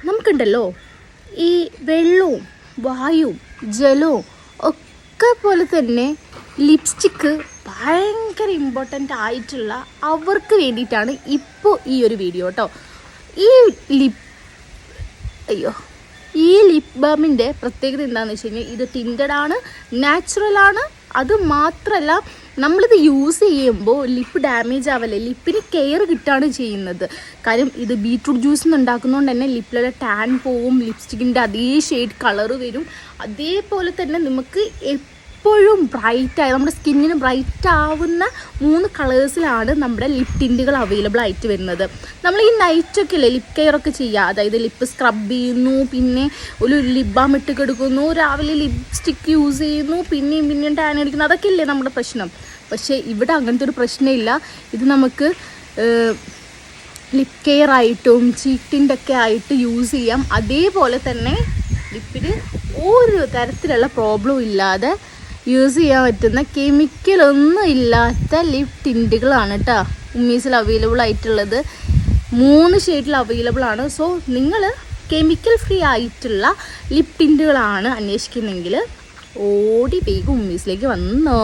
നമുക്കുണ്ടല്ലോ ഈ വെള്ളവും വായുവും ജലവും ഒക്കെ പോലെ തന്നെ ലിപ്സ്റ്റിക്ക് ഭയങ്കര ഇമ്പോർട്ടൻ്റ് ആയിട്ടുള്ള അവർക്ക് വേണ്ടിയിട്ടാണ് ഇപ്പോൾ ഈ ഒരു വീഡിയോ കേട്ടോ. ഈ ലിപ് ബാമിൻ്റെ പ്രത്യേകത എന്താണെന്ന് വെച്ച് കഴിഞ്ഞാൽ ഇത് ടിൻറ്റഡാണ്, നാച്ചുറലാണ്. അത് മാത്രമല്ല നമ്മളിത് യൂസ് ചെയ്യുമ്പോൾ ലിപ്പ് ഡാമേജ് ആവല്ലേ, ലിപ്പിന് കെയർ കിട്ടുകയാണ് ചെയ്യുന്നത്. കാര്യം ഇത് ബീറ്റ്റൂട്ട് ജ്യൂസ് ഉണ്ടാക്കുന്നതുകൊണ്ട് തന്നെ ലിപ്പിലുള്ള ടാൻ പോവും, ലിപ്സ്റ്റിക്കിൻ്റെ അതേ ഷെയ്ഡ് കളറ് വരും. അതേപോലെ തന്നെ നമുക്ക് എപ്പോഴും ബ്രൈറ്റായി നമ്മുടെ സ്കിന്നിന് ബ്രൈറ്റ് ആവുന്ന 3 കളേഴ്സിലാണ് നമ്മുടെ ലിപ് ടിൻറ്റുകൾ അവൈലബിൾ ആയിട്ട് വരുന്നത്. നമ്മൾ ഈ നൈറ്റൊക്കെ അല്ലേ ലിപ് കെയർ ഒക്കെ ചെയ്യുക, അതായത് ലിപ്പ് സ്ക്രബ് ചെയ്യുന്നു, പിന്നെ ഒരു ലിപ് ബാം ഇട്ട് കിടക്കുന്നു, രാവിലെ ലിപ്സ്റ്റിക്ക് യൂസ് ചെയ്യുന്നു, പിന്നെയും ടാൻ അടിക്കുന്നു, അതൊക്കെ അല്ലേ നമ്മുടെ പ്രശ്നം. പക്ഷേ ഇവിടെ അങ്ങനത്തെ ഒരു പ്രശ്നമില്ല. ഇത് നമുക്ക് ലിപ് കെയർ ആയിട്ടും ചീക്ക് ടിൻ്റൊക്കെ ആയിട്ട് യൂസ് ചെയ്യാം. അതേപോലെ തന്നെ ലിപ്പിന് ഒരു തരത്തിലുള്ള പ്രോബ്ലം ഇല്ലാതെ യൂസ് ചെയ്യാൻ പറ്റുന്ന കെമിക്കലൊന്നും ഇല്ലാത്ത ലിപ് ടിൻറ്റുകളാണ് കേട്ടോ ഉമ്മീസിൽ അവൈലബിൾ ആയിട്ടുള്ളത്. 3 ഷെയ്ഡിൽ അവൈലബിൾ ആണ്. സോ നിങ്ങൾ കെമിക്കൽ ഫ്രീ ആയിട്ടുള്ള ലിപ് ടിൻറ്റുകളാണ് അന്വേഷിക്കുന്നെങ്കിൽ ഓടി വേഗം ഉമ്മീസിലേക്ക് വന്നോ.